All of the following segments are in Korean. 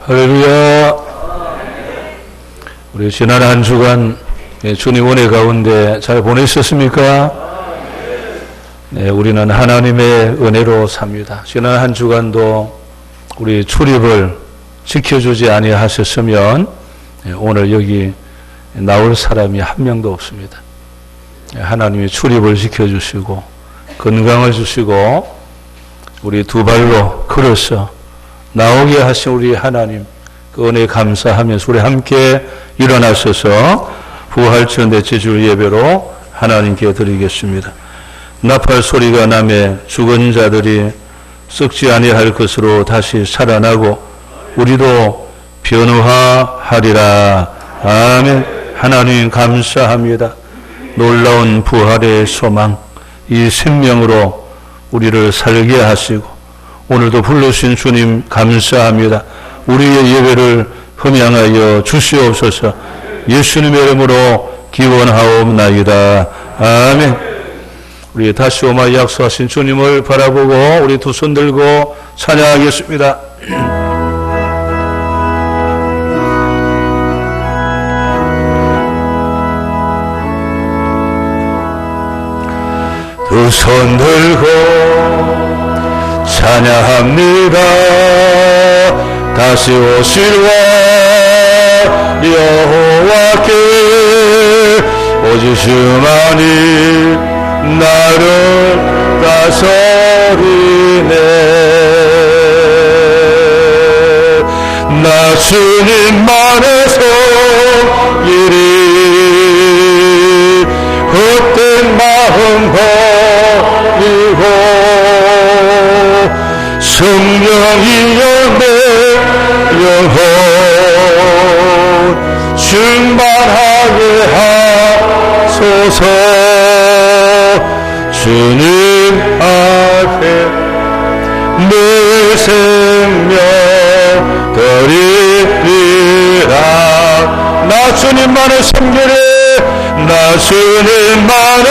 할렐루야. 우리 지난 한 주간 주님 은혜 가운데 잘 보내셨습니까? 네, 우리는 하나님의 은혜로 삽니다. 지난 한 주간도 우리 출입을 지켜주지 아니하셨으면 오늘 여기 나올 사람이 한 명도 없습니다. 하나님이 출입을 지켜주시고 건강을 주시고 우리 두 발로 걸어서 나오게 하신 우리 하나님 그 은혜 감사하면서 우리 함께 일어나셔서 부활절 넷째 주 예배로 하나님께 드리겠습니다. 나팔 소리가 나매 죽은 자들이 썩지 아니할 것으로 다시 살아나고 우리도 변화하리라. 아멘. 하나님 감사합니다. 놀라운 부활의 소망, 이 생명으로 우리를 살게 하시고 오늘도 불러주신 주님 감사합니다. 우리의 예배를 흠양하여 주시옵소서. 예수님의 이름으로 기원하옵나이다. 아멘. 우리 다시 오마 약속하신 주님을 바라보고 우리 두 손 들고 찬양하겠습니다. 두 손 들고 찬양합니다. 다시 오실 여호와께 오직 주만이 나를 다스리네. 나 주님만의 손길이 헛된 마음 버리고 성령이여 내 영혼 충만하게 하소서. 주님 앞에 내 생명 드리리라. 나 주님만의 손길이 나 주님만의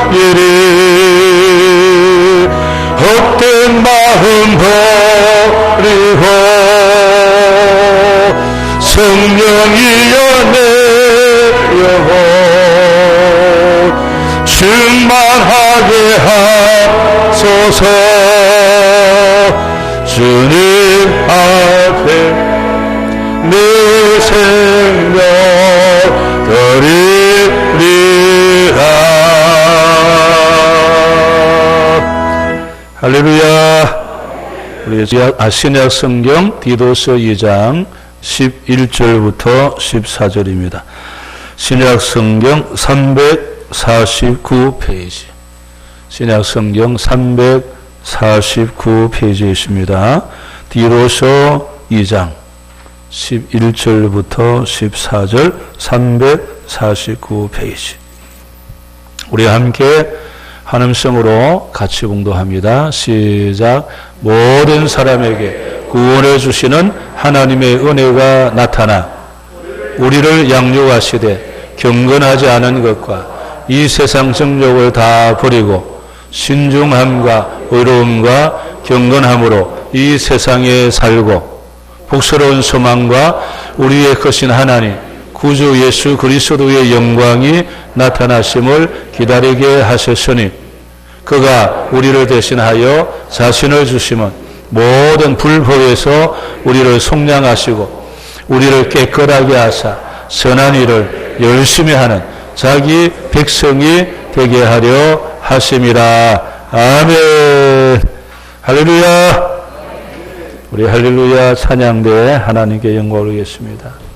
손길이 헛된 마음 버리고 성령이여 내 영혼 충만하게 하소서. 주님 앞에 내 생명 드리리라. 할렐루야. 우리 신약 성경 디도서 2장 11절부터 14절입니다. 신약 성경 349페이지. 신약 성경 349페이지에 있습니다. 디도서 2장 11절부터 14절 349페이지. 우리 함께 한음성으로 같이 봉독합니다. 시작. 모든 사람에게 구원해 주시는 하나님의 은혜가 나타나 우리를 양육하시되 경건하지 않은 것과 이 세상 정욕을 다 버리고 신중함과 의로움과 경건함으로 이 세상에 살고 복스러운 소망과 우리의 크신 하나님 구주 예수 그리스도의 영광이 나타나심을 기다리게 하셨으니 그가 우리를 대신하여 자신을 주시면 모든 불법에서 우리를 속량하시고 우리를 깨끗하게 하사 선한 일을 열심히 하는 자기 백성이 되게 하려 하심이라. 아멘. 할렐루야. 우리 할렐루야 찬양대에 하나님께 영광을 올리겠습니다.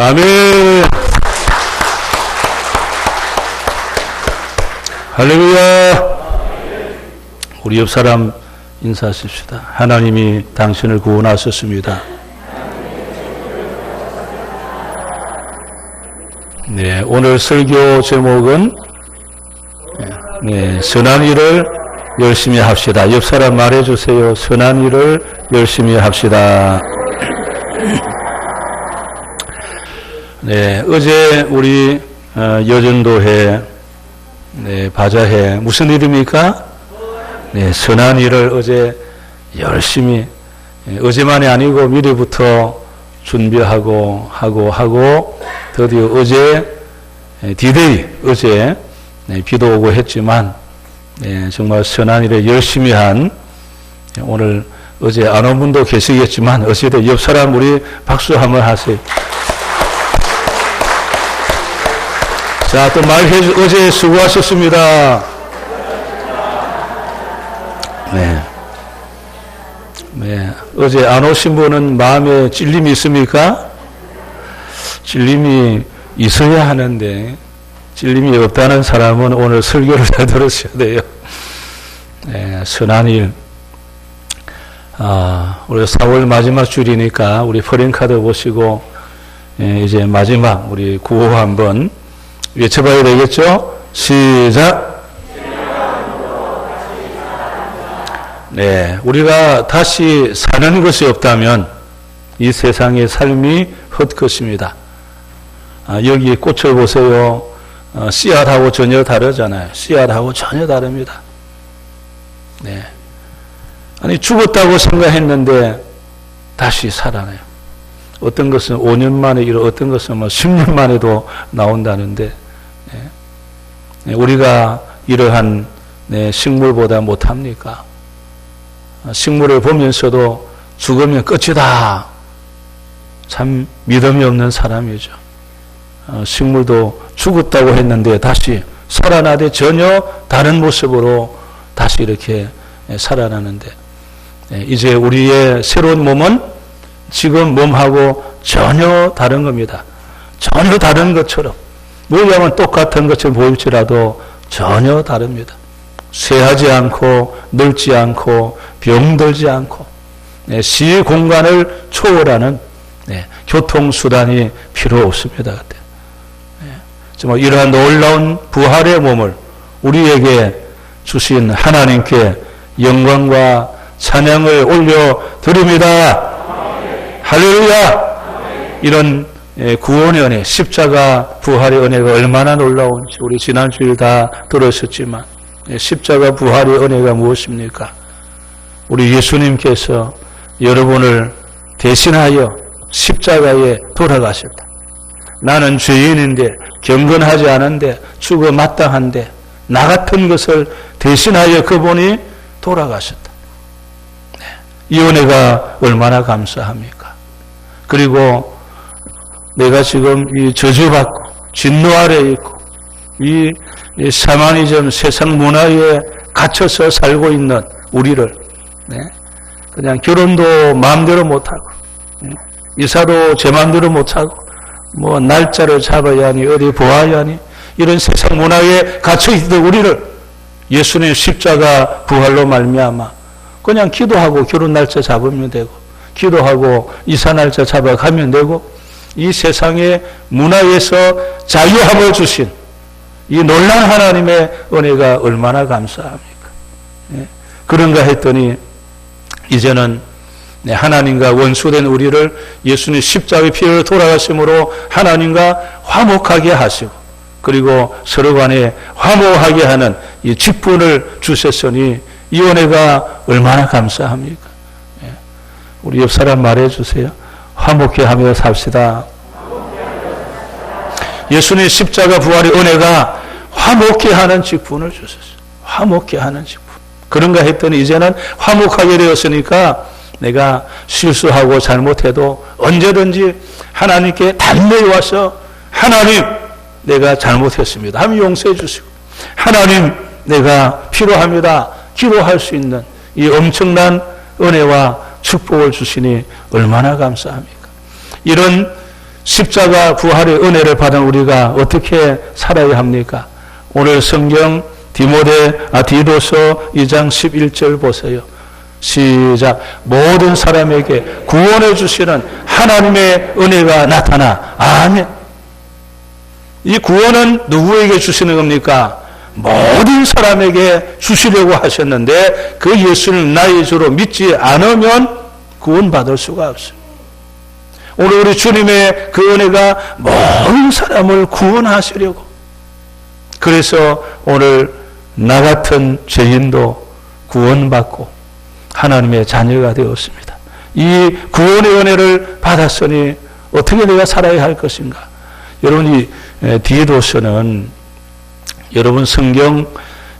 아멘. 할렐루야. 우리 옆 사람 인사하십시다. 하나님이 당신을 구원하셨습니다. 네, 오늘 설교 제목은 선한 일을 열심히 합시다. 옆 사람 말해주세요. 선한 일을 열심히 합시다. 네, 어제 우리 여전도회 바자회 무슨 일입니까? 네, 선한 일을 어제 열심히 어제만이 아니고 미리부터 준비하고 하고 드디어 어제 디데이 어제 비도 오고 했지만 정말 선한 일에 열심히 한 오늘 어제 안 온 분도 계시겠지만 어제도 옆 사람 우리 박수 한번 하세요. 자, 또 말해 어제 수고하셨습니다. 네. 어제 안 오신 분은 마음에 찔림이 있습니까? 찔림이 있어야 하는데 찔림이 없다는 사람은 오늘 설교를 잘 들으셔야 돼요. 네, 선한 일. 우리 4월 마지막 주일이니까 우리 프랭카드 보시고 이제 마지막 우리 구호 한번 외쳐봐야 되겠죠? 시작! 네, 우리가 다시 사는 것이 없다면 이 세상의 삶이 헛것입니다. 여기 꽃을 보세요. 씨앗하고 전혀 다르잖아요. 씨앗하고 전혀 다릅니다. 네. 아니, 죽었다고 생각했는데 다시 살아나요. 어떤 것은 5년 만에 어떤 것은 10년 만에도 나온다는데, 우리가 이러한 식물보다 못합니까? 식물을 보면서도 죽으면 끝이다. 참 믿음이 없는 사람이죠. 식물도 죽었다고 했는데 다시 살아나되 전혀 다른 모습으로 다시 이렇게 살아나는데 이제 우리의 새로운 몸은 지금 몸하고 전혀 다른 겁니다. 전혀 다른 것처럼 모양은 똑같은 것처럼 보일지라도 전혀 다릅니다. 쇠하지 않고 늙지 않고 병들지 않고 시 공간을 초월하는 교통수단이 필요 없습니다. 정말 이러한 놀라운 부활의 몸을 우리에게 주신 하나님께 영광과 찬양을 올려드립니다. 할렐루야. 이런 구원의 은혜, 십자가 부활의 은혜가 얼마나 놀라운지 우리 지난 주일 다 들으셨지만 십자가 부활의 은혜가 무엇입니까? 우리 예수님께서 여러분을 대신하여 십자가에 돌아가셨다. 나는 죄인인데 경건하지 않은데 죽어 마땅한데 나 같은 것을 대신하여 그분이 돌아가셨다. 이 은혜가 얼마나 감사합니까? 그리고 내가 지금 이 저주받고 진노 아래에 있고 이 샤머니즘 세상 문화에 갇혀서 살고 있는 우리를 그냥 결혼도 마음대로 못하고 이사도 제 마음대로 못하고 뭐 날짜를 잡아야 하니 어디 보아야 하니 이런 세상 문화에 갇혀있던 우리를 예수님의 십자가 부활로 말미암아 그냥 기도하고 결혼 날짜 잡으면 되고 기도하고 이사 날짜 잡아가면 되고 이 세상의 문화에서 자유함을 주신 이 놀라운 하나님의 은혜가 얼마나 감사합니까? 그런가 했더니 이제는 하나님과 원수된 우리를 예수님 십자가의 피를 돌아가심으로 하나님과 화목하게 하시고 그리고 서로 간에 화목하게 하는 이 직분을 주셨으니 이 은혜가 얼마나 감사합니까? 우리 옆 사람 말해주세요. 화목해 하며 삽시다. 예수님 십자가 부활의 은혜가 화목해 하는 직분을 주셨어요. 화목해 하는 직분. 그런가 했더니 이제는 화목하게 되었으니까 내가 실수하고 잘못해도 언제든지 하나님께 단호히 와서 하나님 내가 잘못했습니다 하면 용서해 주시고 하나님 내가 필요합니다 기도할 수 있는 이 엄청난 은혜와 축복을 주시니 얼마나 감사합니까? 이런 십자가 부활의 은혜를 받은 우리가 어떻게 살아야 합니까? 오늘 성경 디도서 2장 11절 보세요. 시작. 모든 사람에게 구원해 주시는 하나님의 은혜가 나타나. 아멘. 이 구원은 누구에게 주시는 겁니까? 모든 사람에게 주시려고 하셨는데 그 예수를 나의 주로 믿지 않으면 구원받을 수가 없어요. 오늘 우리 주님의 그 은혜가 모든 사람을 구원하시려고. 그래서 오늘 나 같은 죄인도 구원받고 하나님의 자녀가 되었습니다. 이 구원의 은혜를 받았으니 어떻게 내가 살아야 할 것인가? 여러분, 이 디도서는 여러분 성경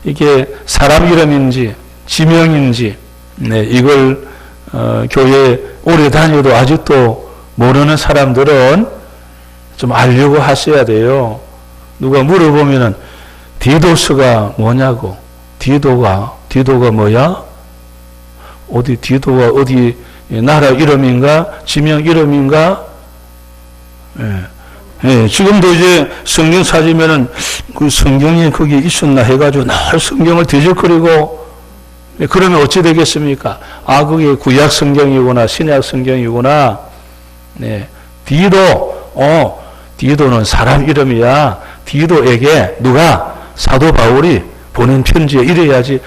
이게 사람 이름인지 지명인지 이걸 교회 오래 다녀도 아직도 모르는 사람들은 좀 알려고 하셔야 돼요. 누가 물어보면은 디도서가 뭐냐고. 디도가 뭐야? 어디 디도가 어디 나라 이름인가? 지명 이름인가? 예, 지금도 이제 성경 찾으면은 그 성경이 거기 있었나 해가지고 날 성경을 뒤적거리고 그러면 어찌 되겠습니까? 아, 그게 구약 성경이구나, 신약 성경이구나. 네, 디도는 사람 이름이야. 디도에게 누가 사도 바울이 보낸 편지에 이래야지.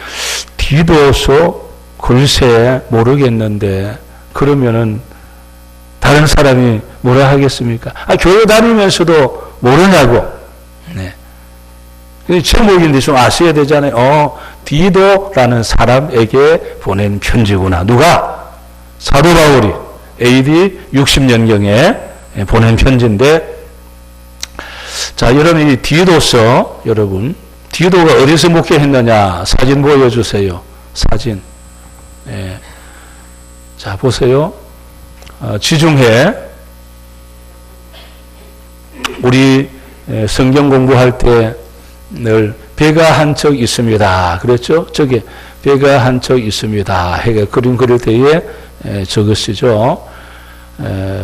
디도서 글쎄 모르겠는데 그러면은 다른 사람이 뭐라 하겠습니까? 아, 교회 다니면서도 모르냐고. 네. 제목인데 좀 아셔야 되잖아요. 디도라는 사람에게 보낸 편지구나. 누가? 사도 바울이 AD 60년경에 보낸 편지인데, 자, 여러분, 이 디도서, 여러분, 디도가 어디서 목회했느냐? 사진 보여주세요. 사진. 네. 자, 보세요. 지중해, 우리 성경 공부할 때 늘 배가 한 척 있습니다. 그랬죠? 저게 배가 한 척 있습니다. 해가 그림 그릴 때에 적으시죠.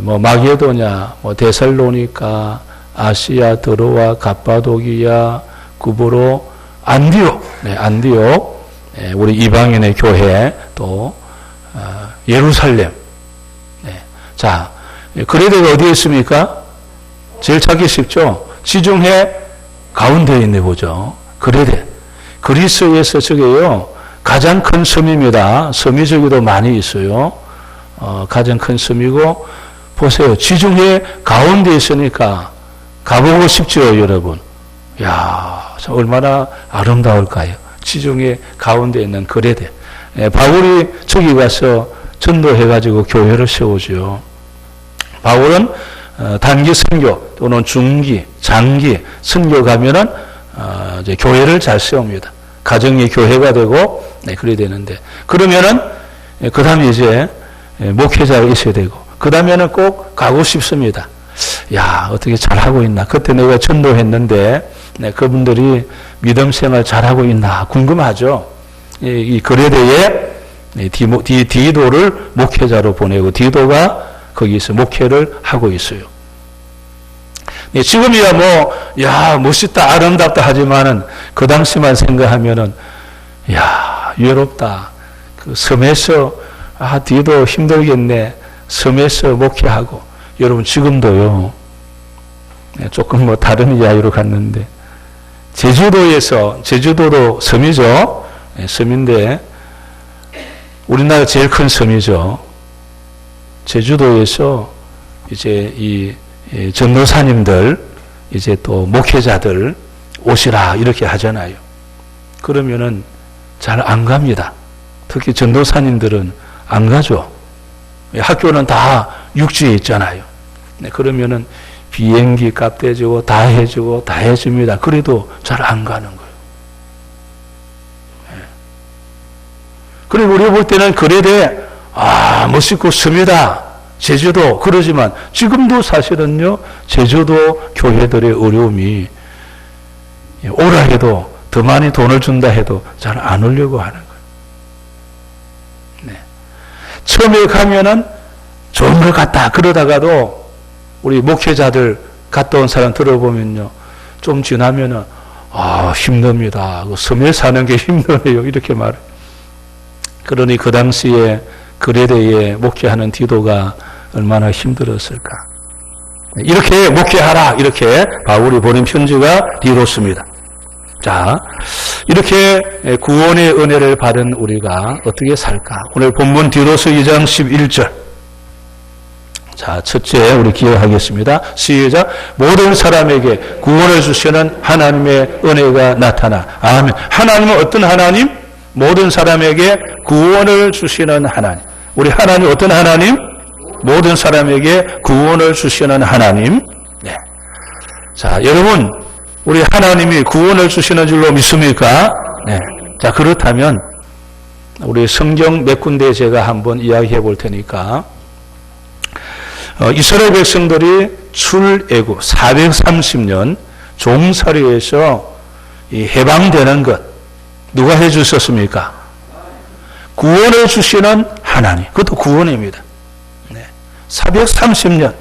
뭐 마게도냐, 뭐 데살로니가, 아시아, 드로아, 갑바도기아, 구브로, 안디옥, 안디옥, 우리 이방인의 교회, 또 예루살렘. 자, 그레데가 어디에 있습니까? 제일 찾기 쉽죠? 지중해 가운데에 있네 보죠. 그레데. 그리스에서 저게요, 가장 큰 섬입니다. 섬이 저기도 많이 있어요. 가장 큰 섬이고, 보세요. 지중해 가운데에 있으니까 가보고 싶죠, 여러분. 이야, 얼마나 아름다울까요? 지중해 가운데에 있는 그레데. 바울이 저기 가서 전도해가지고 교회를 세우죠. 바울은 단기 선교 또는 중기, 장기 선교 가면은 이제 교회를 잘 세웁니다. 가정이 교회가 되고 그래야 되는데, 그러면은 그 다음에 이제 목회자가 있어야 되고, 그 다음에는 꼭 가고 싶습니다. 야, 어떻게 잘하고 있나? 그때 내가 전도했는데 그분들이 믿음 생활 잘하고 있나 궁금하죠. 이 거레대에 디도를 목회자로 보내고 디도가 거기서 목회를 하고 있어요. 지금이야 뭐, 야, 멋있다, 아름답다 하지만은 그 당시만 생각하면은, 야, 외롭다. 그 섬에서, 디도 힘들겠네. 섬에서 목회하고. 여러분, 지금도요, 조금 뭐 다른 이야기로 갔는데, 제주도도 섬이죠. 섬인데, 우리나라 제일 큰 섬이죠. 제주도에서 이제 이 전도사님들, 이제 또 목회자들 오시라 이렇게 하잖아요. 그러면은 잘 안 갑니다. 특히 전도사님들은 안 가죠. 학교는 다 육지에 있잖아요. 그러면은 비행기 값 대주고 다 해주고 다 해줍니다. 그래도 잘 안 가는 거예요. 그리고 우리가 볼 때는 그래도 멋있고 섬이다. 제주도 그러지만 지금도 사실은요, 제주도 교회들의 어려움이 오라 해도 더 많이 돈을 준다 해도 잘 안 오려고 하는 거예요. 네. 처음에 가면은 좋은 것 같다 그러다가도 우리 목회자들 갔다 온 사람 들어보면요. 좀 지나면은, 힘듭니다. 섬에 사는 게 힘드네요. 이렇게 말해요. 그러니 그 당시에 그레데에 목회하는 디도가 얼마나 힘들었을까. 이렇게 목회하라. 이렇게 바울이 보낸 편지가 디도스입니다. 자, 이렇게 구원의 은혜를 받은 우리가 어떻게 살까? 오늘 본문 디도스 2장 11절. 자, 첫째 우리 기억하겠습니다. 시작. 모든 사람에게 구원을 주시는 하나님의 은혜가 나타나. 아멘. 하나님은 어떤 하나님? 모든 사람에게 구원을 주시는 하나님. 우리 하나님 어떤 하나님? 모든 사람에게 구원을 주시는 하나님. 네. 자, 여러분, 우리 하나님이 구원을 주시는 줄로 믿습니까? 네. 자, 그렇다면 우리 성경 몇 군데 제가 한번 이야기해 볼 테니까 이스라엘 백성들이 출애굽 430년 종살이에서 해방되는 것 누가 해 주셨습니까? 구원을 주시는 하나님. 그것도 구원입니다. 네. 430년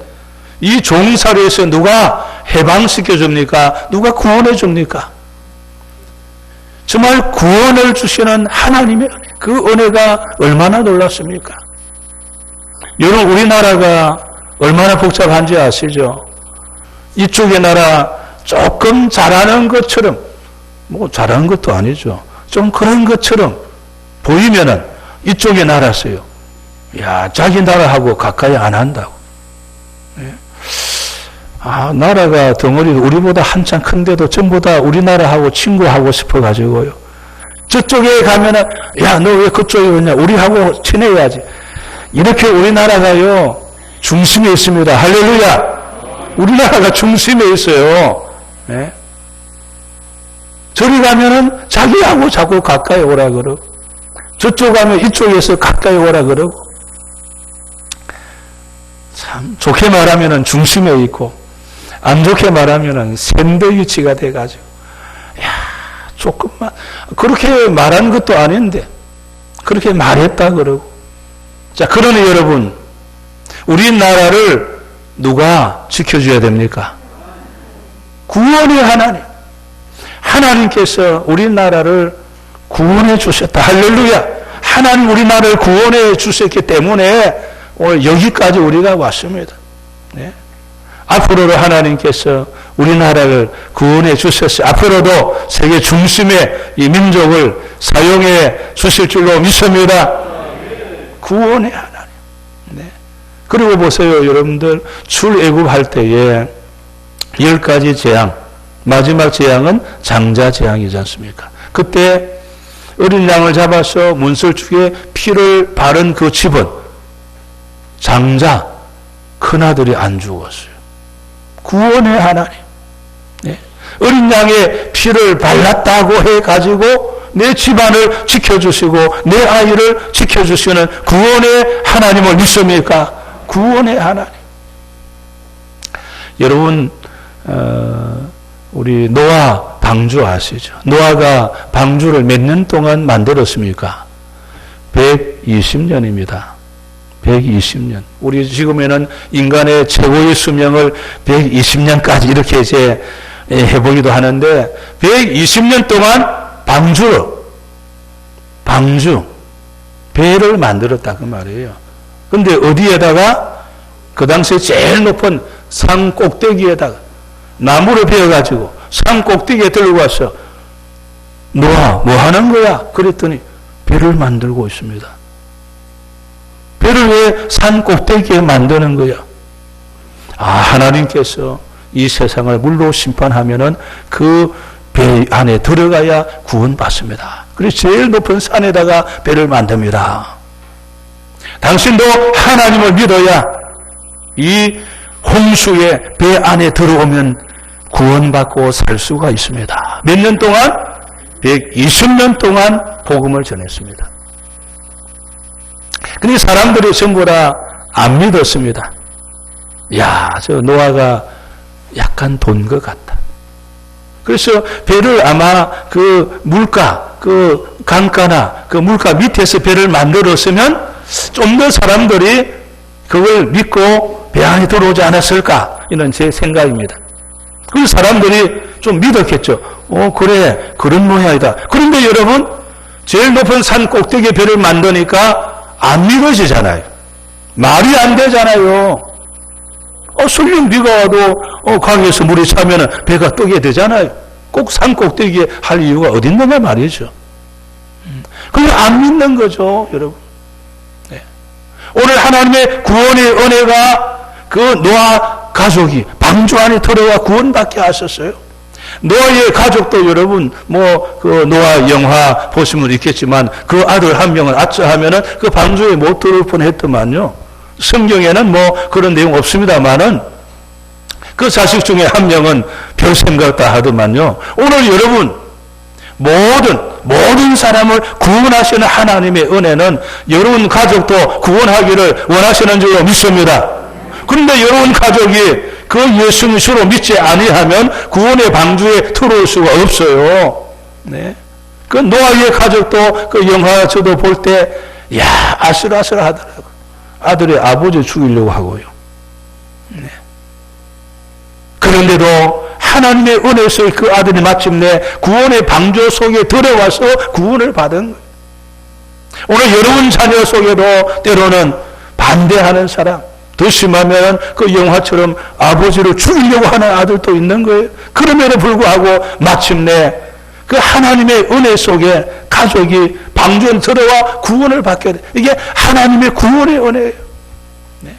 이 종살이에서 누가 해방시켜 줍니까? 누가 구원해 줍니까? 정말 구원을 주시는 하나님의 은혜. 그 은혜가 얼마나 놀랍습니까? 여러분, 우리나라가 얼마나 복잡한지 아시죠? 이쪽의 나라 조금 잘하는 것처럼, 잘하는 것도 아니죠. 좀 그런 것처럼 보이면은 이쪽의 나라세요. 야, 자기 나라하고 가까이 안 한다고. 네. 나라가 덩어리 우리보다 한참 큰데도 전부 다 우리나라하고 친구하고 싶어가지고요. 저쪽에 가면은, 야, 너 왜 그쪽에 오냐? 우리하고 친해야지. 이렇게 우리나라가요, 중심에 있습니다. 할렐루야! 우리나라가 중심에 있어요. 네? 저리 가면은 자기하고 자꾸 가까이 오라 그러고, 저쪽 가면 이쪽에서 가까이 오라 그러고, 참, 좋게 말하면은 중심에 있고, 안 좋게 말하면은 샌드위치가 돼가지고, 야, 조금만, 그렇게 말한 것도 아닌데, 그렇게 말했다 그러고. 자, 그러니 여러분, 우리나라를 누가 지켜줘야 됩니까? 구원의 하나님. 하나님께서 우리나라를 구원해 주셨다. 할렐루야. 하나님 우리나라를 구원해 주셨기 때문에 오늘 여기까지 우리가 왔습니다. 네? 앞으로도 하나님께서 우리나라를 구원해 주셨어요. 앞으로도 세계 중심의 이 민족을 사용해 주실 줄로 믿습니다. 구원의 하나님. 네. 그리고 보세요, 여러분들. 출애굽할 때에 10가지 재앙, 마지막 재앙은 장자 재앙이지 않습니까? 그때 어린 양을 잡아서 문설주에 피를 바른 그 집은 장자, 큰아들이 안 죽었어요. 구원의 하나님. 네. 어린 양의 피를 발랐다고 해가지고 내 집안을 지켜주시고 내 아이를 지켜주시는 구원의 하나님을 믿습니까? 구원의 하나님. 여러분, 우리 노아 방주 아시죠? 노아가 방주를 몇 년 동안 만들었습니까? 120년입니다. 120년. 우리 지금에는 인간의 최고의 수명을 120년까지 이렇게 이제 해보기도 하는데 120년 동안 방주, 배를 만들었다 그 말이에요. 근데 어디에다가? 그 당시에 제일 높은 산 꼭대기에다가 나무를 베어가지고 산 꼭대기에 들고 와서 노아 뭐 하는 거야? 그랬더니 배를 만들고 있습니다. 배를 왜 산 꼭대기에 만드는 거야? 하나님께서 이 세상을 물로 심판하면은 그 배 안에 들어가야 구원받습니다. 그래서 제일 높은 산에다가 배를 만듭니다. 당신도 하나님을 믿어야 이 홍수의 배 안에 들어오면 구원받고 살 수가 있습니다. 몇 년 동안? 120년 동안 복음을 전했습니다. 근데 사람들이 전부 다 안 믿었습니다. 야, 저 노아가 약간 돈 것 같다. 그래서 배를 아마 그 물가, 그 강가나 그 물가 밑에서 배를 만들었으면 좀 더 사람들이 그걸 믿고 배 안에 들어오지 않았을까? 이런 제 생각입니다. 그 사람들이 좀 믿었겠죠. 그래, 그런 모양이다. 그런데 여러분, 제일 높은 산 꼭대기에 배를 만드니까 안 믿어지잖아요. 말이 안 되잖아요. 설령 비가 와도 강에서 물이 차면 배가 뜨게 되잖아요. 꼭 산 꼭대기에 할 이유가 어디 있는가 말이죠. 그냥 안 믿는 거죠, 여러분. 네. 오늘 하나님의 구원의 은혜가 그 노아 가족이 방주 안에 들어와 구원받게 하셨어요. 노아의 가족도 여러분 그 노아 영화 보시면 있겠지만 그 아들 한 명을 아차하면은 그 방주에 못 들어올 뻔했더만요. 성경에는 그런 내용 없습니다만은 그 자식 중에 한 명은 별 생각 다 하더만요. 오늘 여러분 모든 사람을 구원하시는 하나님의 은혜는 여러분 가족도 구원하기를 원하시는 줄로 믿습니다. 그런데 여러분 가족이 그 예수님 주로 믿지 아니하면 구원의 방주에 들어올 수가 없어요. 네. 그 노아의 가족도 그 영화 저도 볼 때 아슬아슬하더라고요. 아들의 아버지 죽이려고 하고요. 네. 그런데도 하나님의 은혜에서 그 아들이 마침내 구원의 방주 속에 들어와서 구원을 받은 거예요. 오늘 여러분 자녀 속에도 때로는 반대하는 사람, 더 심하면 그 영화처럼 아버지를 죽이려고 하는 아들도 있는 거예요. 그럼에도 불구하고 마침내 그 하나님의 은혜 속에 가족이 방주에 들어와 구원을 받게 돼. 이게 하나님의 구원의 은혜예요. 네.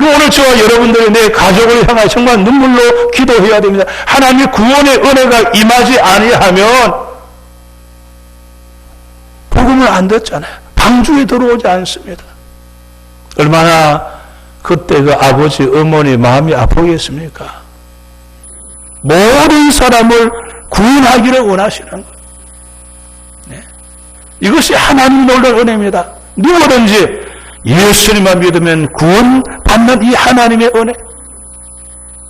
오늘 저와 여러분들이 내 가족을 향해 정말 눈물로 기도해야 됩니다. 하나님의 구원의 은혜가 임하지 아니하면 복음을 안 듣잖아요. 방주에 들어오지 않습니다. 얼마나 그때 그 아버지, 어머니 마음이 아프겠습니까? 모든 사람을 구원하기를 원하시는 것. 네. 이것이 하나님 놀라운 은혜입니다. 누구든지 예수님만 믿으면 구원받는 이 하나님의 은혜.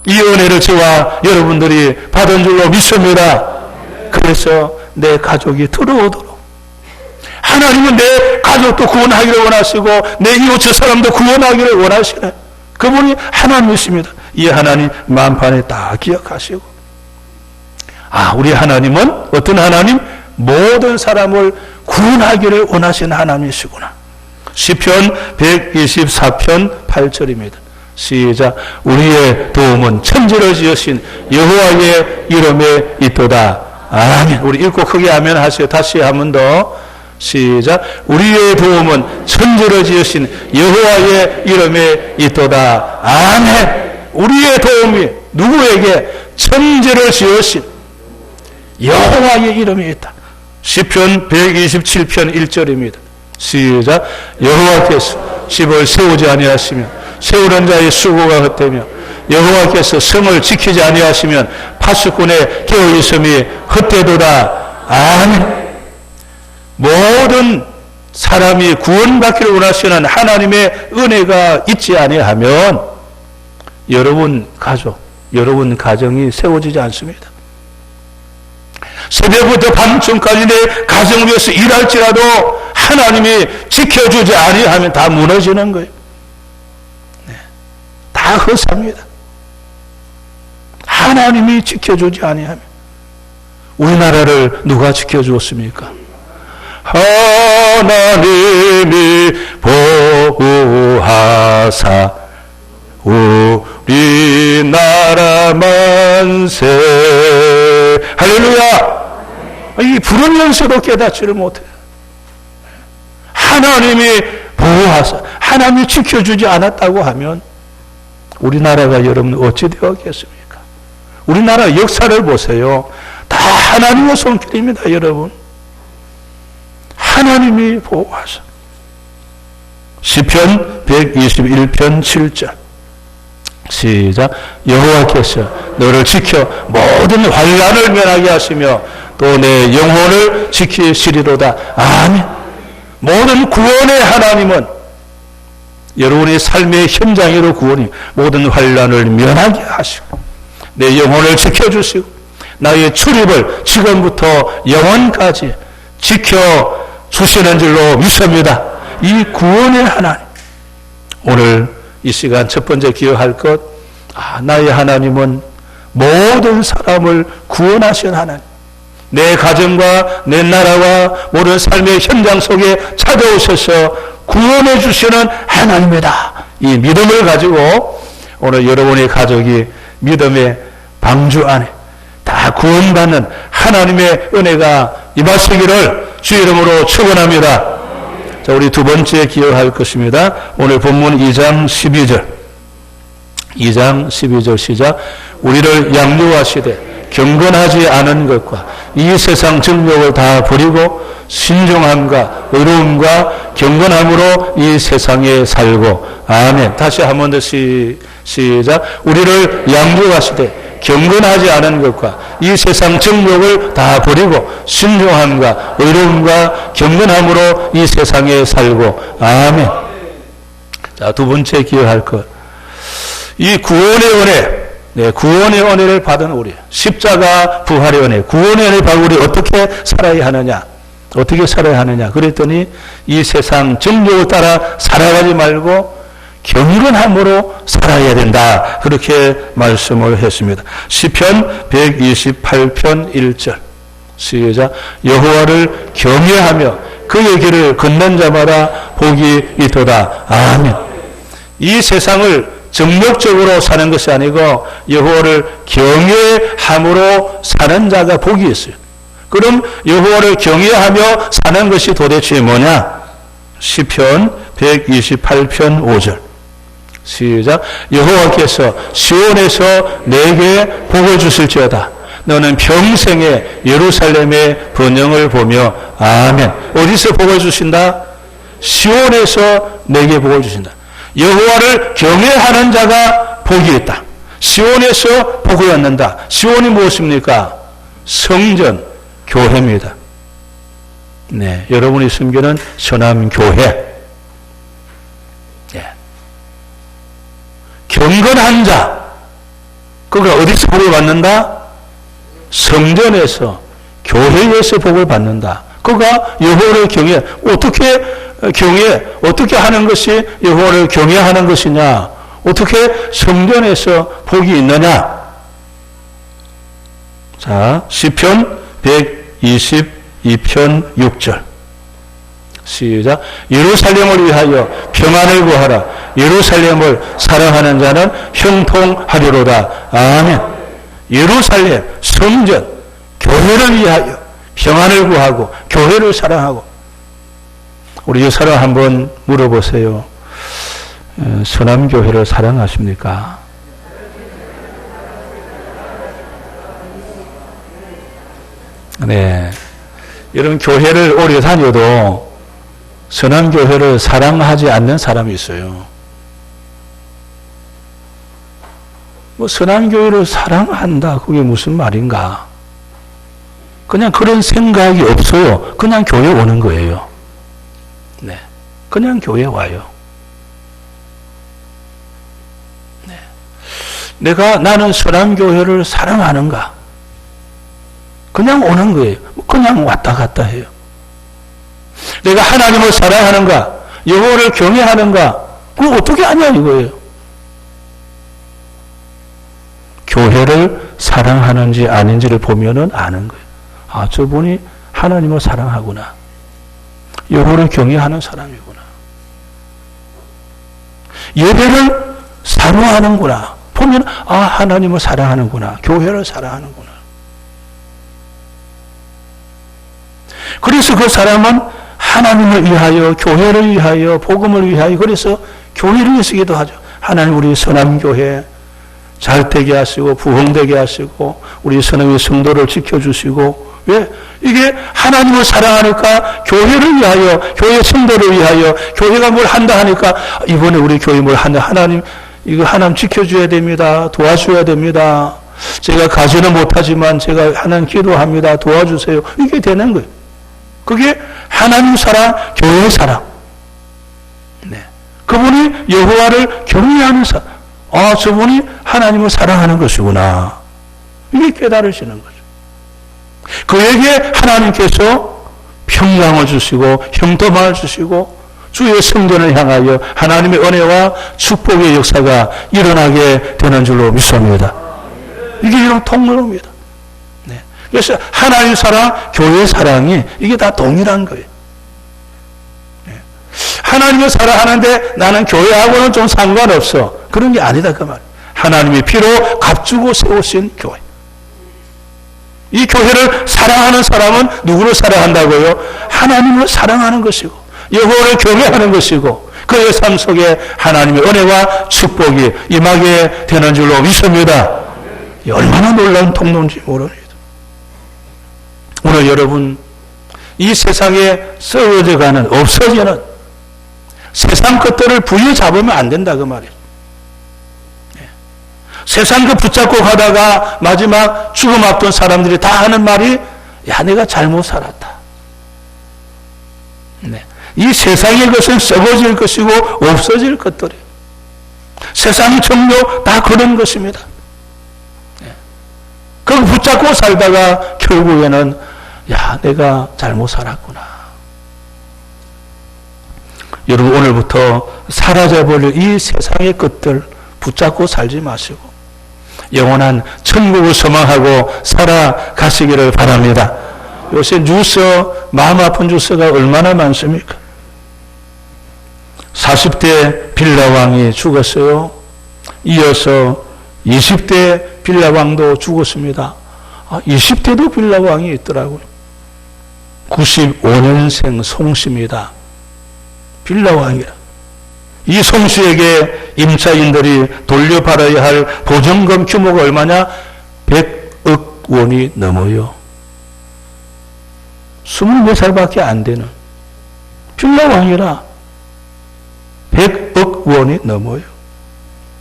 이 은혜를 저와 여러분들이 받은 줄로 믿습니다. 그래서 내 가족이 들어오도록. 하나님은 내 가족도 구원하기를 원하시고 내 이웃 사람도 구원하기를 원하시는 그분이 하나님이십니다. 이 하나님 만판에 다 기억하시고 우리 하나님은 어떤 하나님? 모든 사람을 구원하기를 원하시는 하나님이시구나. 시편 124편 8절입니다. 시작. 우리의 도움은 천지를 지으신 여호와의 이름에 있도다. 아멘. 우리 읽고 크게 아멘 하세요. 다시 한 번 더. 시작. 우리의 도움은 천지를 지으신 여호와의 이름에 있도다. 아멘. 우리의 도움이 누구에게? 천지를 지으신 여호와의 이름에 있다. 시편 127편 1절입니다. 시작. 여호와께서 집을 세우지 아니하시면 세우는 자의 수고가 헛되며 여호와께서 성을 지키지 아니하시면 파수꾼의 깨어있음이 헛되도다. 아멘. 모든 사람이 구원받기를 원하시는 하나님의 은혜가 있지 아니하면 여러분 가족, 여러분 가정이 세워지지 않습니다. 새벽부터 밤중까지 내 가정을 위해서 일할지라도 하나님이 지켜주지 아니하면 다 무너지는 거예요. 네. 다 허사입니다. 하나님이 지켜주지 아니하면. 우리나라를 누가 지켜주었습니까? 하나님이 보호하사 우리나라 만세. 할렐루야. 이 부르면서도 깨닫지를 못해요. 하나님이 보호하사 하나님이 지켜주지 않았다고 하면 우리나라가 여러분 어찌 되었겠습니까? 우리나라 역사를 보세요. 다 하나님의 손길입니다, 여러분. 하나님이 보호하사. 시편 121편 7절. 시작. 여호와께서 너를 지켜 모든 환난을 면하게 하시며 또 내 영혼을 지키시리로다. 아멘. 모든 구원의 하나님은 여러분의 삶의 현장으로 구원이 모든 환난을 면하게 하시고 내 영혼을 지켜주시고 나의 출입을 지금부터 영원까지 지켜주시는 줄로 믿습니다. 이 구원의 하나님. 오늘 이 시간 첫 번째 기억할 것, 나의 하나님은 모든 사람을 구원하신 하나님. 내 가정과 내 나라와 모든 삶의 현장 속에 찾아오셔서 구원해 주시는 하나님이다. 이 믿음을 가지고 오늘 여러분의 가족이 믿음의 방주 안에 다 구원받는 하나님의 은혜가 임하시기를 주 이름으로 축원합니다. 자, 우리 두 번째 기억할 것입니다. 오늘 본문 2장 12절. 2장 12절 시작. 우리를 양육하시되 경건하지 않은 것과 이 세상 정욕을 다 버리고 신중함과 의로움과 경건함으로 이 세상에 살고. 아멘. 다시 한 번 더 시작. 우리를 양육하시되 경건하지 않은 것과 이 세상 정욕을 다 버리고 신중함과 의로움과 경건함으로 이 세상에 살고. 아멘. 자, 두 번째 기억할 것. 이 구원의 은혜, 구원의 은혜를 받은 우리, 십자가 부활의 은혜, 구원의 은혜를 받은 우리 어떻게 살아야 하느냐? 어떻게 살아야 하느냐? 그랬더니 이 세상 정욕을 따라 살아가지 말고 경건함으로 살아야 된다. 그렇게 말씀을 했습니다. 시편 128편 1절. 시작. 여호와를 경외하며 그의 길을 걷는 자마다 복이 있도다. 아멘. 이 세상을 정욕적으로 사는 것이 아니고 여호와를 경외함으로 사는 자가 복이 있어요. 그럼 여호와를 경외하며 사는 것이 도대체 뭐냐? 시편 128편 5절. 시작. 여호와께서 시온에서 내게 복을 주실지어다. 너는 평생에 예루살렘의 번영을 보며. 아멘. 어디서 복을 주신다? 시온에서 내게 복을 주신다. 여호와를 경외하는 자가 복이 있다. 시온에서 복을 얻는다. 시온이 무엇입니까? 성전, 교회입니다. 네, 여러분이 섬기는 선함교회. 경건한 자, 그가 어디서 복을 받는다? 성전에서, 교회에서 복을 받는다. 그가 여호와를 경외. 어떻게 경외? 어떻게 하는 것이 여호와를 경외하는 것이냐? 어떻게 성전에서 복이 있느냐? 자, 시편 122편 6절. 시작. 예루살렘을 위하여 평안을 구하라. 예루살렘을 사랑하는 자는 형통하리로다. 아멘. 예루살렘, 성전, 교회를 위하여 평안을 구하고 교회를 사랑하고. 우리 사랑 한번 물어보세요. 선함교회를 사랑하십니까? 네. 여러분, 교회를 오래 다녀도 선함교회를 사랑하지 않는 사람이 있어요. 뭐 선함교회를 사랑한다, 그게 무슨 말인가? 그냥 그런 생각이 없어요. 그냥 교회 오는 거예요. 네, 그냥 교회 와요. 네, 나는 선함교회를 사랑하는가? 그냥 오는 거예요. 그냥 왔다 갔다 해요. 내가 하나님을 사랑하는가? 여호와를 경외하는가? 그거 어떻게 아냐 이거예요. 교회를 사랑하는지 아닌지를 보면은 아는 거예요. 아, 저분이 하나님을 사랑하구나. 여호와를 경외하는 사람이구나. 예배를 사모하는구나. 보면 아, 하나님을 사랑하는구나. 교회를 사랑하는구나. 그래서 그 사람은 하나님을 위하여, 교회를 위하여, 복음을 위하여, 그래서 교회를 위해서 기도하죠. 하나님, 우리 선함교회 잘 되게 하시고 부흥되게 하시고 우리 선함의 성도를 지켜주시고. 왜? 이게 하나님을 사랑하니까 교회를 위하여, 교회 성도를 위하여, 교회가 뭘 한다 하니까 이번에 우리 교회 뭘 한다. 하나님, 이거 하나님 지켜줘야 됩니다. 도와줘야 됩니다. 제가 가지는 못하지만 제가 하나님 기도합니다. 도와주세요. 이게 되는 거예요. 그게 하나님 사랑, 교회 사랑. 네. 그분이 여호와를 경외하는 사람. 아, 저분이 하나님을 사랑하는 것이구나. 이게 깨달으시는 거죠. 그에게 하나님께서 평강을 주시고 형통함을 주시고 주의 성전을 향하여 하나님의 은혜와 축복의 역사가 일어나게 되는 줄로 믿습니다. 이게 이런 통로입니다. 네. 그래서 하나님 사랑, 교회 사랑이 이게 다 동일한 거예요. 네. 하나님을 사랑하는데 나는 교회하고는 좀 상관없어. 그런 게 아니다 그 말. 하나님이 피로 값주고 세우신 교회. 이 교회를 사랑하는 사람은 누구를 사랑한다고요? 하나님을 사랑하는 것이고 여호와를 경외하는 것이고 그의 삶 속에 하나님의 은혜와 축복이 임하게 되는 줄로 믿습니다. 얼마나 놀라운 통로인지 모릅니다. 오늘 여러분 이 세상에 썩어져가는 없어지는 세상 것들을 부여잡으면 안 된다 그 말이에요. 세상 그 붙잡고 가다가 마지막 죽음 앞둔 사람들이 다 하는 말이 야 내가 잘못 살았다. 네. 이 세상의 것은 썩어질 것이고 없어질 것들이에요. 세상 정욕 다 그런 것입니다. 네. 그거 붙잡고 살다가 결국에는 야 내가 잘못 살았구나. 여러분 오늘부터 사라져버릴 이 세상의 것들 붙잡고 살지 마시고 영원한 천국을 소망하고 살아가시기를 바랍니다. 요새 뉴스, 마음 아픈 뉴스가 얼마나 많습니까? 40대 빌라왕이 죽었어요. 이어서 20대 빌라왕도 죽었습니다. 20대도 빌라왕이 있더라고요. 95년생 송씨입니다. 빌라왕이라. 이 송씨에게 임차인들이 돌려받아야 할 보증금 규모가 얼마냐? 100억 원이 넘어요. 24살밖에 안 되는 빌라왕이라 100억 원이 넘어요.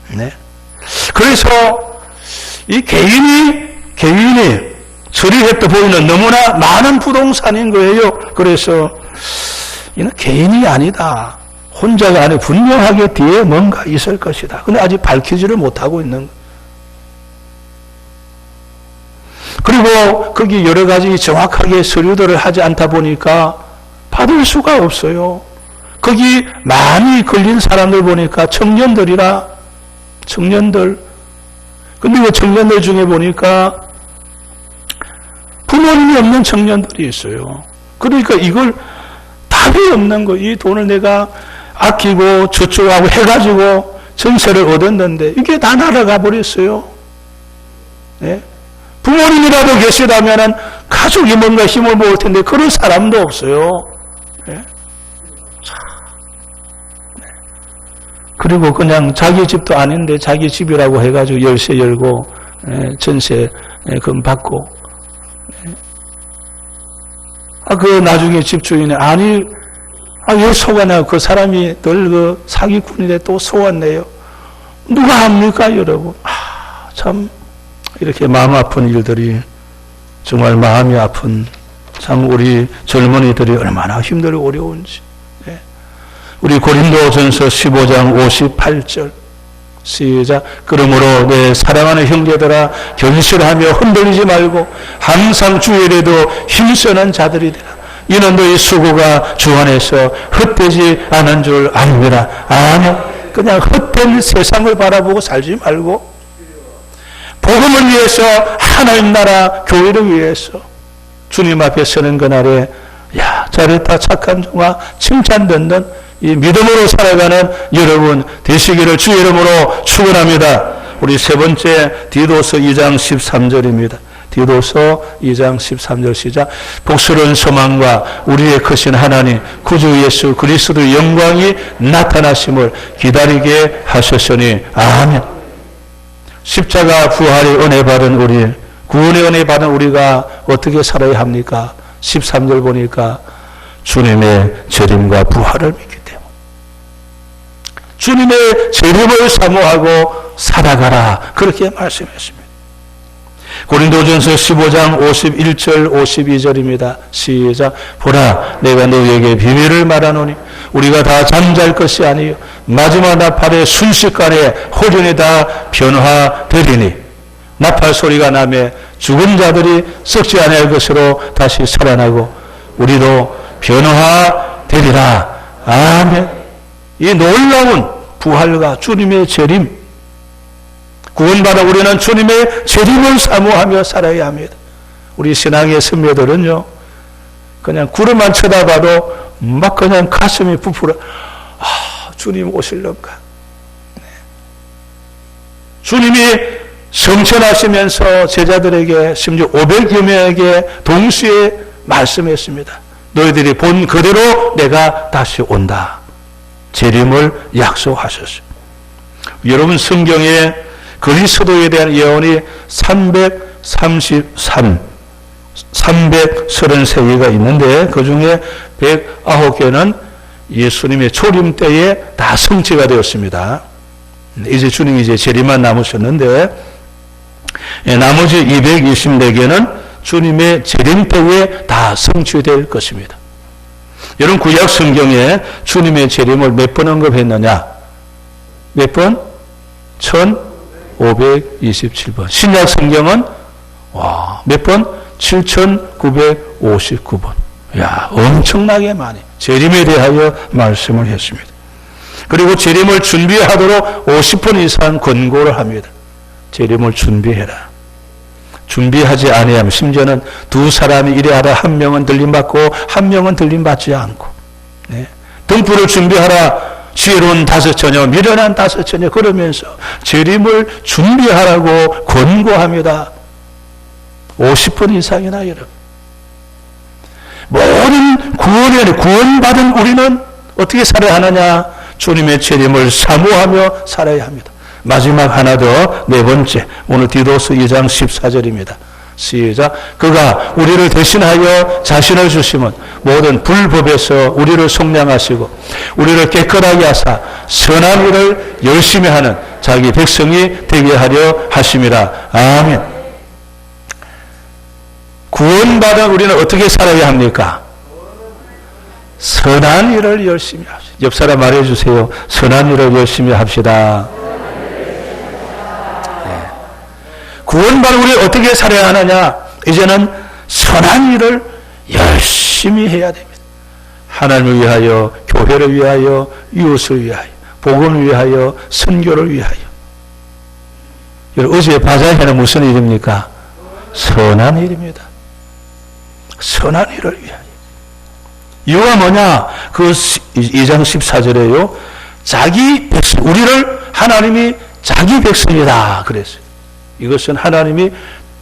네. 그래서 이 개인이 처리했다 보이는 너무나 많은 부동산인 거예요. 그래서 이는 개인이 아니다. 혼자가 아니고 분명하게 뒤에 뭔가 있을 것이다. 근데 아직 밝히지를 못하고 있는 거예요. 그리고 거기 여러 가지 정확하게 서류들을 하지 않다 보니까 받을 수가 없어요. 거기 많이 걸린 사람들 보니까 청년들이라 청년들. 근데 그 청년들 중에 보니까 부모님이 없는 청년들이 있어요. 그러니까 이걸 답이 없는 거예요. 이 돈을 내가 아끼고 저축하고 해가지고 전세를 얻었는데 이게 다 날아가 버렸어요. 네? 부모님이라도 계시다면 가족이 뭔가 힘을 모을 텐데 그런 사람도 없어요. 네? 그리고 그냥 자기 집도 아닌데 자기 집이라고 해가지고 열쇠 열고 전세 금 받고 그 나중에 집주인이 왜 속았나요? 그 사람이 늘 그 사기꾼인데 또 속았네요. 누가 합니까, 여러분? 참, 이렇게 마음 아픈 일들이 정말 마음이 아픈 참 우리 젊은이들이 얼마나 힘들고 어려운지. 네. 우리 고린도전서 15장 58절. 시작. 그러므로 내 사랑하는 형제들아 견실하며 흔들리지 말고 항상 주일에도 힘쓰는 자들이 되라. 이는 너희 수고가 주 안에서 헛되지 않은 줄 압니다. 아멘. 그냥 헛된 세상을 바라보고 살지 말고 복음을 위해서 하나님 나라 교회를 위해서 주님 앞에 서는 그날에 야 잘했다 착한 종아 칭찬 듣는 이 믿음으로 살아가는 여러분 되시기를 주 이름으로 축원합니다. 우리 세 번째 디도서 2장 13절입니다. 디도서 2장 13절 시작. 복스러운 소망과 우리의 크신 하나님 구주 예수 그리스도의 영광이 나타나심을 기다리게 하셨으니 아멘. 십자가 부활의 은혜 받은 우리 구원의 은혜 받은 우리가 어떻게 살아야 합니까? 13절 보니까 주님의 재림과 부활을 믿기 때문에 주님의 재림을 사모하고 살아가라 그렇게 말씀했습니다. 고린도전서 15장 51절 52절입니다. 시작. 보라 내가 너희에게 비밀을 말하노니 우리가 다 잠잘 것이 아니요 마지막 나팔의 순식간에 호련이 다 변화되리니 나팔 소리가 나매 죽은 자들이 썩지 아니할 것으로 다시 살아나고 우리도 변화되리라. 아멘. 이 놀라운 부활과 주님의 재림, 구원받아 우리는 주님의 재림을 사모하며 살아야 합니다. 우리 신앙의 선배들은요, 그냥 구름만 쳐다봐도 막 그냥 가슴이 부풀어. 주님 오실런가? 네. 주님이 성천하시면서 제자들에게, 심지어 500여 명에게 동시에 말씀했습니다. 너희들이 본 그대로 내가 다시 온다. 재림을 약속하셨어요. 여러분, 성경에 그리스도에 대한 예언이 333개가 있는데 그 중에 109개는 예수님의 초림 때에 다 성취가 되었습니다. 이제 주님이 이제 재림만 남으셨는데, 나머지 224개는 주님의 재림 때에 다 성취될 것입니다. 여러분, 구약 성경에 주님의 재림을 몇 번 언급했느냐? 몇 번? 1527번. 신약 성경은 몇 번? 7959번. 야, 엄청나게 많이 재림에 대하여 말씀을 했습니다. 그리고 재림을 준비하도록 50번 이상 권고를 합니다. 재림을 준비해라. 준비하지 아니하면, 심지어는 두 사람이 이래하라, 한 명은 들림받고 한 명은 들림받지 않고, 네. 등불을 준비하라, 지혜로운 다섯 처녀, 미련한 다섯 처녀, 그러면서 재림을 준비하라고 권고합니다. 50번 이상이나. 여러분, 모든 구원받은 우리는 어떻게 살아야 하느냐? 주님의 재림을 사모하며 살아야 합니다. 마지막 하나 더, 네 번째, 오늘 디도서 2장 14절입니다. 시작. 그가 우리를 대신하여 자신을 주시면 모든 불법에서 우리를 속량하시고 우리를 깨끗하게 하사 선한 일을 열심히 하는 자기 백성이 되게 하려 하심이라. 아멘. 구원받은 우리는 어떻게 살아야 합니까? 선한 일을 열심히 합시다. 옆 사람 말해주세요. 선한 일을 열심히 합시다. 구원받은 우리 어떻게 살아야 하느냐? 이제는 선한 일을 열심히 해야 됩니다. 하나님을 위하여, 교회를 위하여, 이웃을 위하여, 복음을 위하여, 선교를 위하여. 여러분, 어제 바자회는 무슨 일입니까? 선한 일입니다. 선한 일을 위하여. 이유가 뭐냐? 그 2장 14절에요. 자기 백성, 우리를 하나님이 자기 백성이다 그랬어요. 이것은 하나님이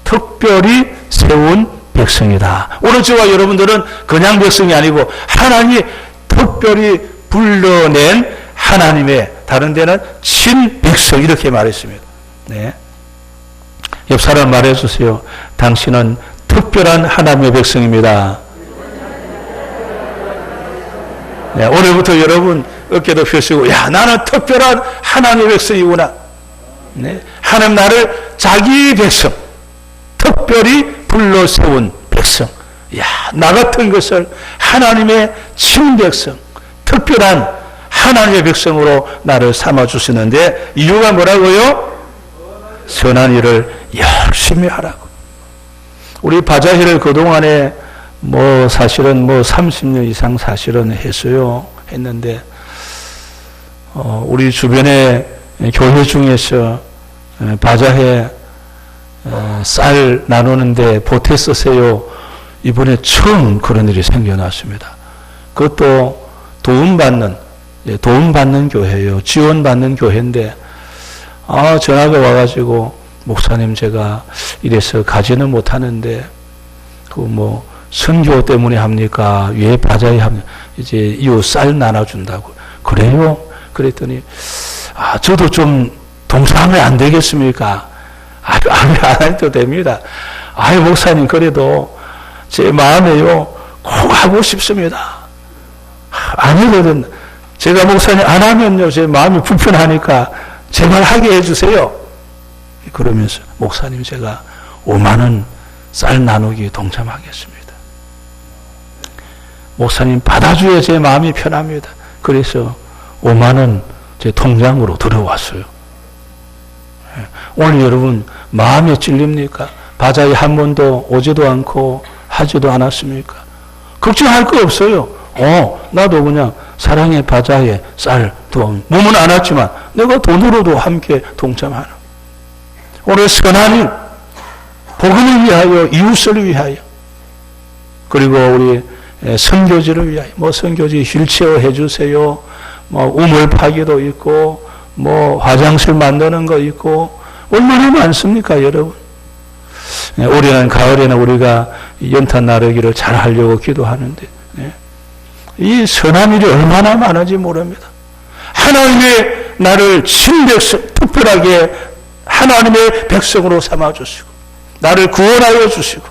특별히 세운 백성이다. 오늘 저와 여러분들은 그냥 백성이 아니고 하나님이 특별히 불러낸 하나님의, 다른 데는 친백성, 이렇게 말했습니다. 네. 옆 사람 말해주세요. 당신은 특별한 하나님의 백성입니다. 네, 오늘부터 여러분 어깨도 펴시고, 야, 나는 특별한 하나님의 백성이구나. 네, 하나님 나를 자기 백성, 특별히 불러 세운 백성. 야, 나 같은 것을 하나님의 친백성, 특별한 하나님의 백성으로 나를 삼아 주시는데, 이유가 뭐라고요? 선한 일을 열심히 하라고. 우리 바자회를 그동안에 사실은 30년 이상 사실은 했는데, 우리 주변에 교회 중에서 바자회 쌀 나누는데 보태 쓰세요. 이번에 처음 그런 일이 생겨났습니다. 그것도 도움받는 교회예요. 지원받는 교회인데, 전화가 와가지고, 목사님, 제가 이래서 가지는 못하는데, 선교 때문에 합니까? 왜 바자회 합니까? 이제 이웃 쌀 나눠준다고. 그래요? 그랬더니, 저도 좀 동참하면 안 되겠습니까? 안 해도 됩니다. 목사님, 그래도 제 마음에요, 꼭 하고 싶습니다. 아니거든. 제가 목사님 안 하면요, 제 마음이 불편하니까 제발 하게 해주세요. 그러면서, 목사님, 제가 5만 원 쌀 나누기 동참하겠습니다. 목사님, 받아줘야 제 마음이 편합니다. 그래서 5만 원 제 통장으로 들어왔어요. 오늘 여러분 마음에 찔립니까? 바자회 한 번도 오지도 않고 하지도 않았습니까? 걱정할 거 없어요. 나도 그냥 사랑의 바자에 쌀 도움. 몸은 안 왔지만 내가 돈으로도 함께 동참하는. 오늘 선한 일, 복음을 위하여, 이웃을 위하여, 그리고 우리 선교지를 위하여, 선교지 휠체어 해주세요. 우물 파기도 있고, 화장실 만드는 거 있고, 얼마나 많습니까, 여러분? 올해는 가을에는 우리가 연탄 나르기를 잘 하려고 기도하는데, 이 선한 일이 얼마나 많은지 모릅니다. 하나님의 나를 친백성, 특별하게 하나님의 백성으로 삼아주시고, 나를 구원하여 주시고,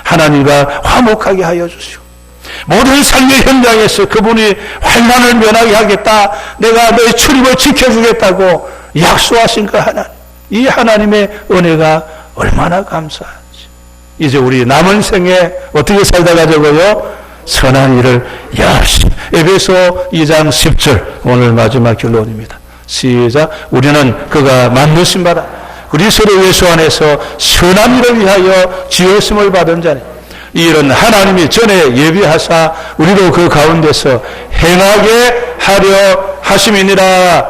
하나님과 화목하게 하여 주시고, 모든 삶의 현장에서 그분이 환난을 면하게 하겠다, 내가 너의 출입을 지켜주겠다고 약속하신 그 하나님, 이 하나님의 은혜가 얼마나 감사한지. 이제 우리 남은 생에 어떻게 살다 가자고요? 선한 일을 열심히. 에베소 2장 10절 오늘 마지막 결론입니다. 시작. 우리는 그가 만드신 바라 그리스도 예수 안에서 선한 일을 위하여 지었음을 받은 자니 이 일은 하나님이 전에 예비하사 우리도 그 가운데서 행하게 하려 하심이니라.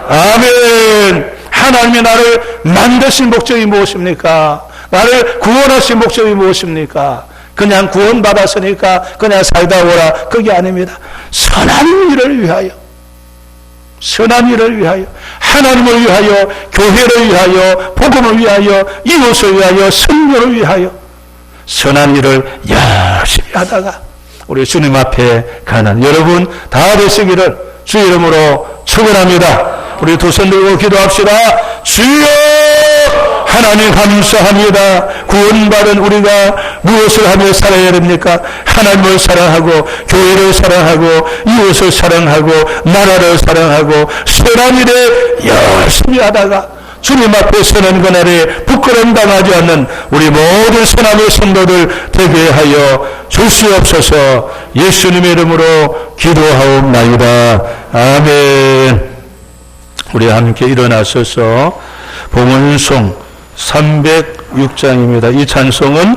아멘. 하나님이 나를 만드신 목적이 무엇입니까? 나를 구원하신 목적이 무엇입니까? 그냥 구원받았으니까 그냥 살다 오라, 그게 아닙니다. 선한 일을 위하여, 선한 일을 위하여, 하나님을 위하여, 교회를 위하여, 복음을 위하여, 이웃을 위하여, 선교를 위하여 선한 일을 열심히 하다가 우리 주님 앞에 가는 여러분 다 되시기를 주 이름으로 축원합니다. 우리 두 손 들고 기도합시다. 주여, 하나님 감사합니다. 구원받은 우리가 무엇을 하며 살아야 됩니까? 하나님을 사랑하고 교회를 사랑하고 이웃을 사랑하고 나라를 사랑하고 선한 일에 열심히 하다가 주님 앞에 서는 그날에 부끄러움 당하지 않는 우리 모든 선함의 성도들 되게 하여 주시옵소서. 예수님의 이름으로 기도하옵나이다. 아멘. 우리 함께 일어나셔서 봉헌송 306장입니다. 이 찬송은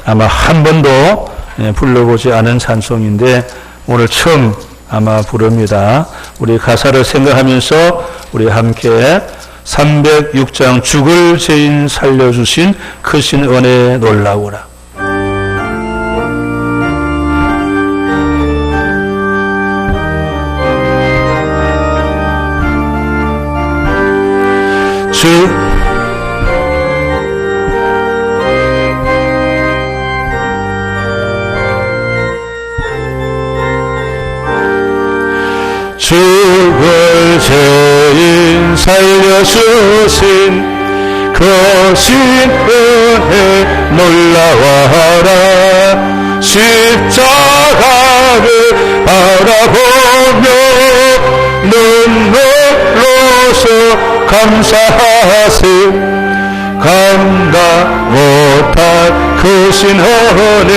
아마 한 번도 불러보지 않은 찬송인데 오늘 처음 아마 부릅니다. 우리 가사를 생각하면서 우리 함께 306장 죽을 죄인 살려주신 크신 은혜 놀라우라. 죽을 죄인 살려주신 크신 은혜 놀라워라. 십자가를 바라보며 눈물로서 감사하세. 감당 못할 크신 은혜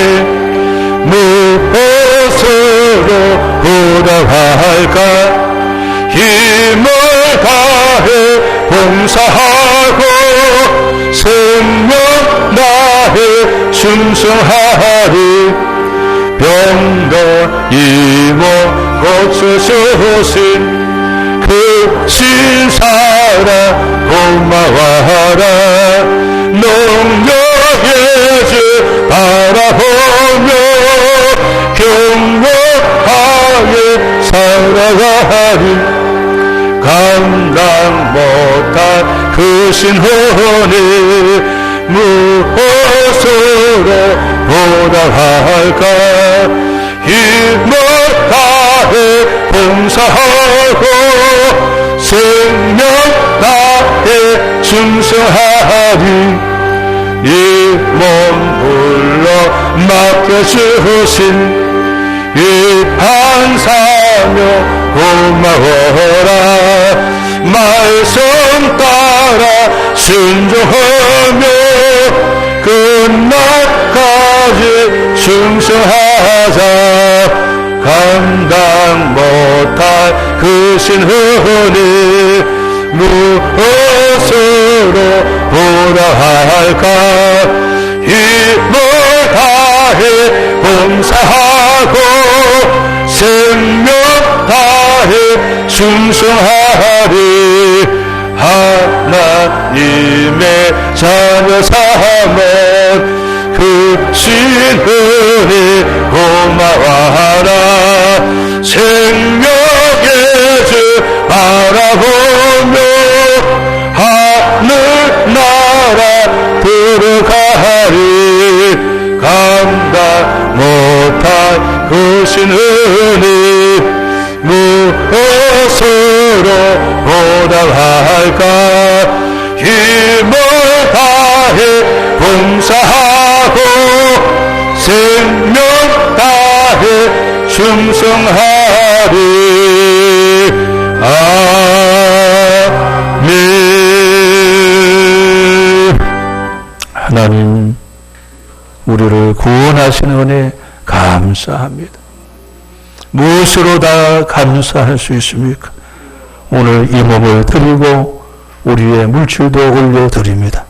무엇으로 보답할까. 힘을 다해 봉사하고 생명 다해 충성하리. 병도 이모 고쳐주신 그 신사랑 고마워라. 농력의 주 바라보며 경고하게 살아가리. 감당 못할 크신 은혜 무엇으로 보답할까. 힘을 다해 봉사하고 생명 다해 충성하리. 이 몸 불러 맡겨주신 이 판사며 고마워라. 말씀 따라 순종하며 끝날까지 충성하자. 감당 못할 크신 은혜 무엇으로 보답할까. 힘을 다해 봉사하고 생명 다해 충성하리 하나님의 자녀 삼은 그 신은혜 고마워하라 생명의 주 바라보며 하늘나라 들어가리 감당 못할 그 신은혜 무엇으로 보답할까 힘을 다해 봉사하고 생명 다해 충성하리 아멘. 하나님 우리를 구원하시는 은혜 감사합니다. 무엇으로 다 감사할 수 있습니까? 오늘 이 몸을 드리고 우리의 물질도 올려드립니다.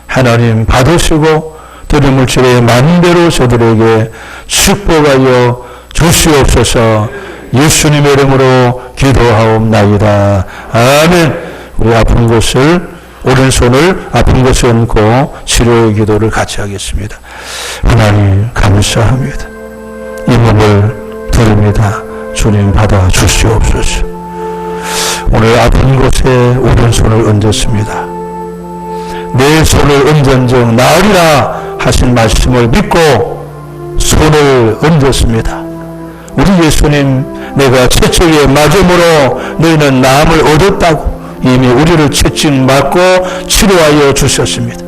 하나님 받으시고 드린 물질의 만대로 저들에게 축복하여 주시옵소서. 예수님의 이름으로 기도하옵나이다. 아멘. 우리 아픈 곳을 오른손을 아픈 곳에 얹고 치료의 기도를 같이 하겠습니다. 하나님 감사합니다. 이 몸을 드립니다. 주님 받아 주시옵소서. 오늘 아픈 곳에 오른손을 얹었습니다. 내 손을 얹은즉 나으리라 하신 말씀을 믿고 손을 얹었습니다. 우리 예수님 내가 채찍에 맞음으로 너희는 나음을 얻었다고 이미 우리를 채찍 맞고 치료하여 주셨습니다.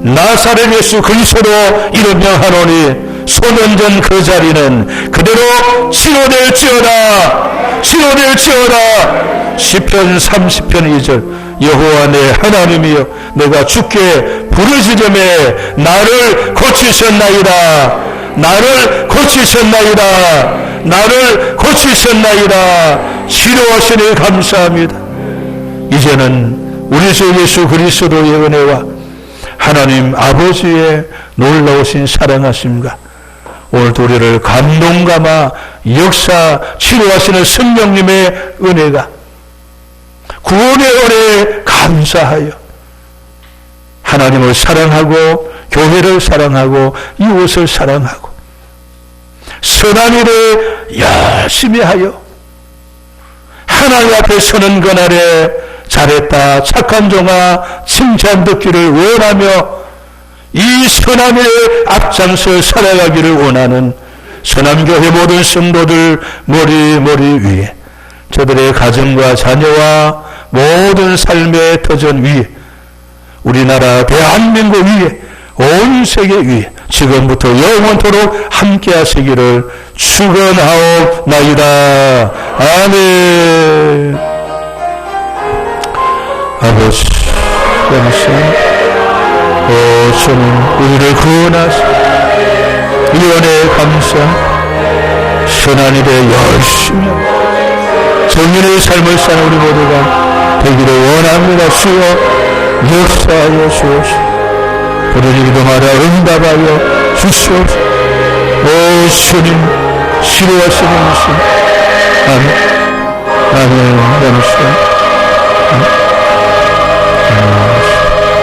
나사렛 예수 그리스도로 이름 명하노니 손 얹은 그 자리는 그대로 치료될지어다 치료될지어다. 시편 30편 2절 여호와 내 하나님이여 내가 주께 부르짖음에 나를 고치셨나이다 나를 고치셨나이다 나를 고치셨나이다. 치료하시니 감사합니다. 이제는 우리 주 예수 그리스도의 은혜와 하나님 아버지의 놀라우신 사랑하심과 오늘도 우리를 감동감아 역사 치료하시는 성령님의 은혜가 구원의 은혜에 감사하여 하나님을 사랑하고 교회를 사랑하고 이웃을 사랑하고 선한 일을 열심히 하여 하나님 앞에 서는 그날에 잘했다 착한 종아 칭찬 듣기를 원하며 이 선한 일에 앞장서 살아가기를 원하는 선함교회 모든 성도들 머리 위에 저들의 가정과 자녀와 모든 삶의 터전 위에 우리나라 대한민국 위에 온 세계 위에 지금부터 영원토록 함께 하시기를 축원하옵나이다. 아멘. 아버지 영생 주님 우리를 구원하시고 이 은혜에 감사 선한 일에 열심히 정인의 삶을 사는 우리 모두가 되기를 원합니다. 주여 역사하여 주옵소서. 부르짖 기도마다 응답하여 주시옵소서. 오 주님 치료하시는 신 아멘. 아멘. 감사합니다.